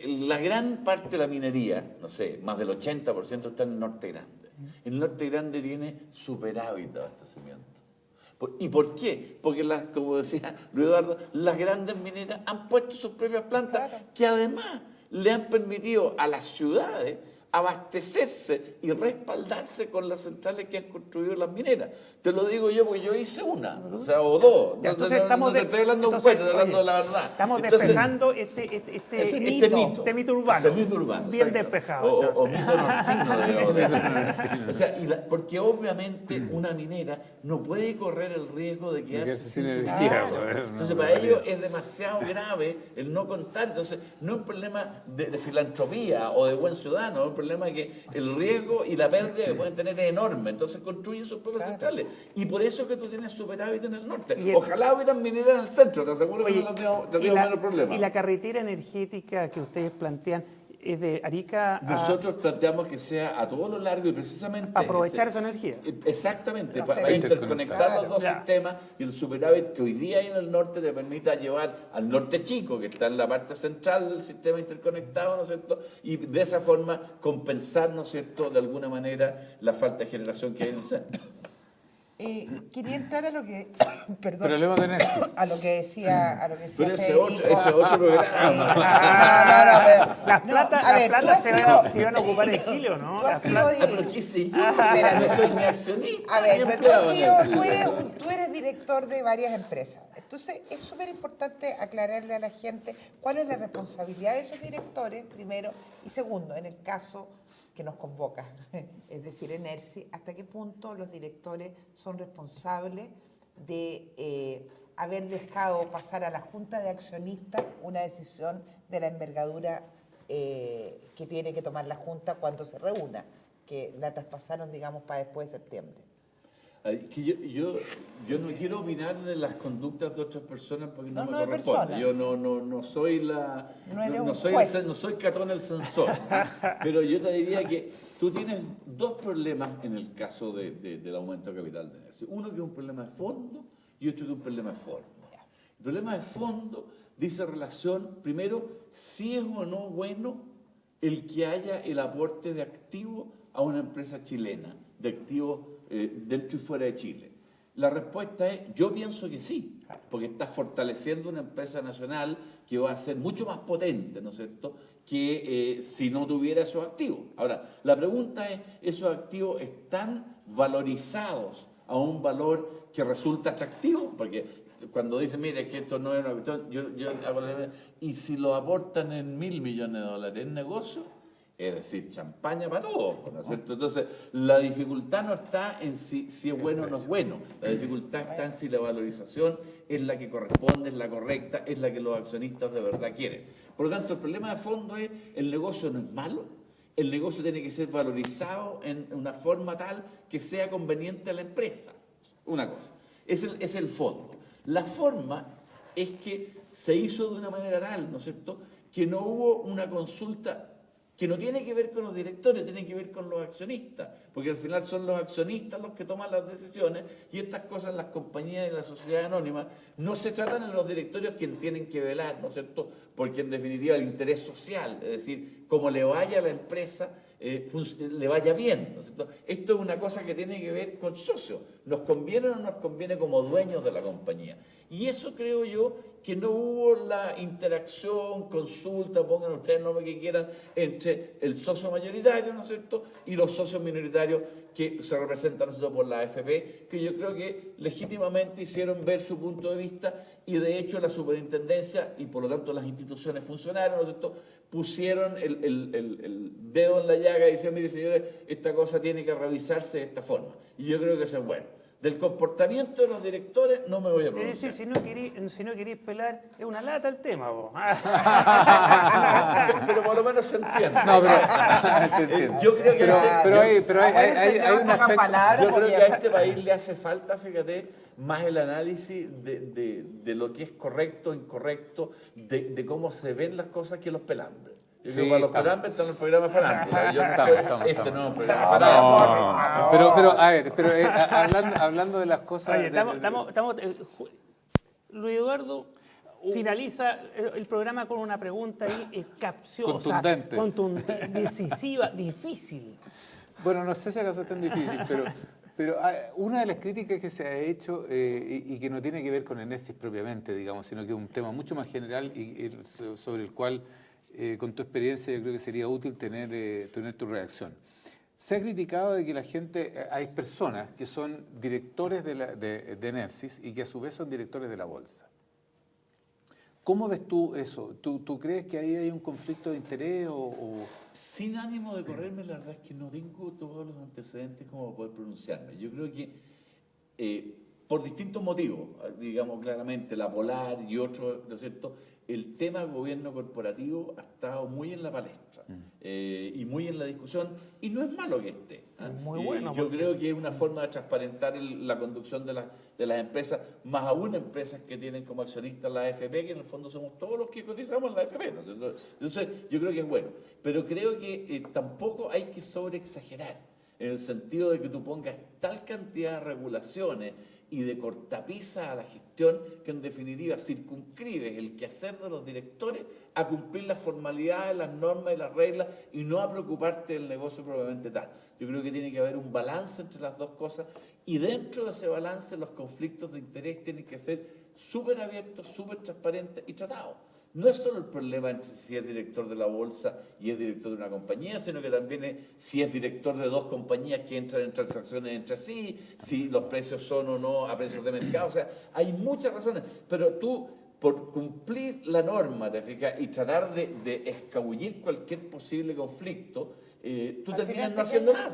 La gran parte de la minería, no sé, más del 80% está en el Norte Grande. El Norte Grande tiene superávit de abastecimiento. ¿Y por qué? Porque, como decía Luis Eduardo, las grandes mineras han puesto sus propias plantas que además le han permitido a las ciudades abastecerse y respaldarse con las centrales que han construido las mineras. Te lo digo yo porque yo hice una, o sea, o dos. Ya, entonces estamos no te estoy hablando de un cuento, estoy hablando de la verdad. Estamos Entonces, despejando este mito urbano. Este mito urbano. Bien exacto. despejado. O mito nortino, digamos, decir. O sea, porque obviamente una minera no puede correr el riesgo de quedarse sin energía. Entonces, para ellos es demasiado grave el no contar. Entonces, no es un problema de filantropía o de buen ciudadano, es un problema de que el riesgo y la pérdida que pueden tener es enorme. Entonces, construyen sus propias centrales. Y por eso que tú tienes superávit en el norte. Ojalá hubieran mineras en el centro, te aseguro que tendríamos menos problemas. Y la carretera energética que ustedes plantean es de Arica a... Nosotros planteamos que sea a todo lo largo y precisamente... Para aprovechar esa energía. Exactamente, para interconectar los dos sistemas y el superávit que hoy día hay en el norte te permita llevar al norte chico, que está en la parte central del sistema interconectado, ¿no es cierto? Y de esa forma compensar, ¿no es cierto?, de alguna manera la falta de generación que hay en el centro. Quería entrar a lo que, perdón, Problemas de energía. a lo que decía Pero ese Federico. otro programa. Las platas se van a ocupar en Chile, ¿o no? Tú has sido Pero qué sé yo, Espérate. no soy ni accionista. A ver, ni pero empleado de la tú eres director de varias empresas. Entonces, es súper importante aclararle a la gente cuál es la responsabilidad de esos directores, primero, y segundo, en el caso que nos convoca, es decir, ENERSI, hasta qué punto los directores son responsables de haber dejado pasar a la Junta de Accionistas una decisión de la envergadura que tiene que tomar la Junta cuando se reúna, que la traspasaron, digamos, para después de septiembre. Que yo no quiero opinar de las conductas de otras personas porque no me de corresponde. personas. Yo no soy no soy Catón el censor. Pero yo te diría que tú tienes dos problemas en el caso del aumento de capital de ENERSI. Uno que es un problema de fondo y otro que es un problema de forma. El problema de fondo dice relación, primero, si es o no bueno el que haya el aporte de activos a una empresa chilena, de activos dentro y fuera de Chile. La respuesta es, yo pienso que sí, porque está fortaleciendo una empresa nacional que va a ser mucho más potente, ¿no es cierto?, que si no tuviera esos activos. Ahora, la pregunta es, ¿esos activos están valorizados a un valor que resulta atractivo? Porque cuando dicen, mire, que esto no es una cuestión, yo hago la... y si lo aportan en $1.000 millones, ¿es negocio? Es decir, champaña para todos, ¿no es cierto? Entonces, la dificultad no está en si es bueno o no es bueno. La dificultad está en si la valorización es la que corresponde, es la correcta, es la que los accionistas de verdad quieren. Por lo tanto, el problema de fondo es, el negocio no es malo, el negocio tiene que ser valorizado en una forma tal que sea conveniente a la empresa. Una cosa. Es el fondo. La forma es que se hizo de una manera tal, ¿no es cierto?, que no hubo una consulta que no tiene que ver con los directores, tiene que ver con los accionistas, porque al final son los accionistas los que toman las decisiones y estas cosas las compañías y la sociedad anónima no se tratan en los directorios quienes tienen que velar, ¿no es cierto?, porque en definitiva el interés social, es decir, como le vaya a la empresa, le vaya bien, ¿no es cierto? Esto es una cosa que tiene que ver con socios, nos conviene o no nos conviene como dueños de la compañía. Y eso creo yo que no hubo la interacción, consulta, pongan ustedes el nombre que quieran, entre el socio mayoritario, ¿no es cierto?, y los socios minoritarios que se representan, ¿no es cierto?, por la AFP, que yo creo que legítimamente hicieron ver su punto de vista y de hecho la superintendencia y por lo tanto las instituciones funcionarias, ¿no es cierto?, pusieron el dedo en la llaga y decían, mire señores, esta cosa tiene que revisarse de esta forma. Y yo creo que eso es bueno. Del comportamiento de los directores no me voy a pronunciar. Si no queréis pelar, es una lata el tema, vos. Pero por lo menos se entiende. No, pero se entiende. Yo creo que hay un aspecto. Yo creo que a este país le hace falta, fíjate, más el análisis de lo que es correcto, incorrecto, de cómo se ven las cosas que los pelambres. Yo creo que para los pelambres están los programas farándula. Yo no no es un programa farándula. Pero hablando de las cosas... Oye, Luis Eduardo finaliza el programa con una pregunta ahí capciosa, contundente, decisiva, difícil. Bueno, no sé si acaso es tan difícil, pero una de las críticas que se ha hecho y que no tiene que ver con Enersis propiamente, digamos, sino que es un tema mucho más general y sobre el cual, con tu experiencia, yo creo que sería útil tener tu reacción. Se ha criticado de que la gente, hay personas que son directores de Enersis y que a su vez son directores de la bolsa. ¿Cómo ves tú eso? ¿Tú crees que ahí hay un conflicto de interés o...? Sin ánimo de correrme, la verdad es que no tengo todos los antecedentes como para poder pronunciarme. Yo creo que por distintos motivos, digamos claramente, la Polar y otros, ¿no es cierto?, el tema del gobierno corporativo ha estado muy en la palestra y muy en la discusión, y no es malo que esté. Muy bueno. Yo creo que es una forma de transparentar la conducción de las empresas, más aún empresas que tienen como accionistas la AFP, que en el fondo somos todos los que cotizamos en la AFP, ¿no? Entonces, yo creo que es bueno. Pero creo que tampoco hay que sobreexagerar, en el sentido de que tú pongas tal cantidad de regulaciones y de cortapisa a la gestión que en definitiva circunscribe el quehacer de los directores a cumplir las formalidades, las normas y las reglas y no a preocuparte del negocio propiamente tal. Yo creo que tiene que haber un balance entre las dos cosas y dentro de ese balance los conflictos de interés tienen que ser súper abiertos, súper transparentes y tratados. No es solo el problema entre si es director de la bolsa y es director de una compañía, sino que también es si es director de dos compañías que entran en transacciones entre sí, si los precios son o no a precios de mercado. O sea, hay muchas razones, pero tú, por cumplir la norma, ¿te fijas?, y tratar de escabullir cualquier posible conflicto, tú terminas no haciendo nada.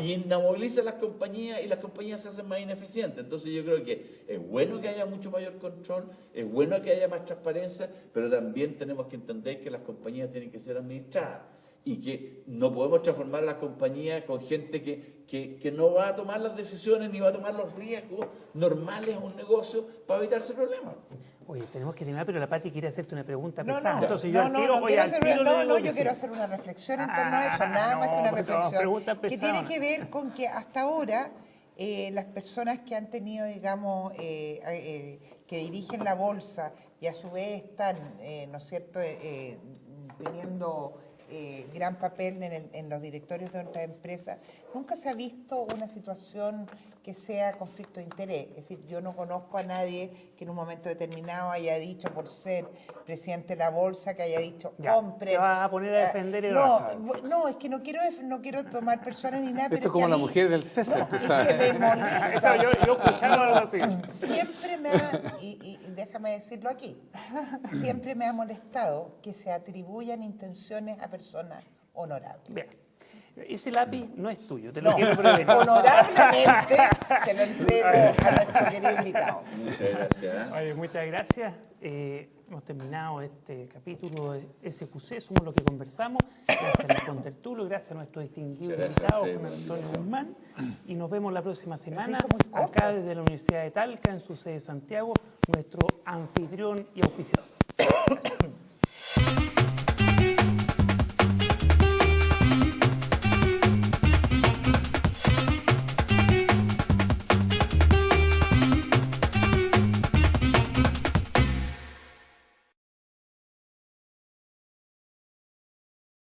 Y inamovilizas las compañías y las compañías se hacen más ineficientes. Entonces yo creo que es bueno que haya mucho mayor control, es bueno que haya más transparencia, pero también tenemos que entender que las compañías tienen que ser administradas y que no podemos transformar las compañías con gente que no va a tomar las decisiones ni va a tomar los riesgos normales a un negocio para evitarse problemas. Oye, tenemos que terminar, pero la Pati quiere hacerte una pregunta No, pesada. no, Entonces no, yo yo quiero hacer una reflexión en torno a eso, nada más que una reflexión que tiene que ver con que hasta ahora las personas que han tenido, digamos, que dirigen la bolsa y a su vez están, ¿no es cierto?, teniendo gran papel en los directorios de otras empresas, nunca se ha visto una situación que sea conflicto de interés. Es decir, yo no conozco a nadie que en un momento determinado haya dicho, por ser presidente de la bolsa, que haya dicho, compre. Te vas a poner a defender el No, es que no quiero tomar personas ni nada. Esto pero es como que la a mí, mujer del César, tú sabes. Es que me molesta. Yo escuchaba algo así. Siempre me ha, y déjame decirlo aquí, siempre me ha molestado que se atribuyan intenciones a personas honorables. Bien. Ese lápiz no es tuyo, te lo quiero prevenir. Honorablemente se lo entrego a nuestro querido invitado. Muchas gracias. Oye, muchas gracias. Hemos terminado este capítulo de SQC, somos los que conversamos. Gracias a nuestro contertulio, gracias a nuestros distinguidos invitados, Juan Antonio Guzmán. Y nos vemos la próxima semana acá desde la Universidad de Talca, en su sede de Santiago, nuestro anfitrión y auspiciador.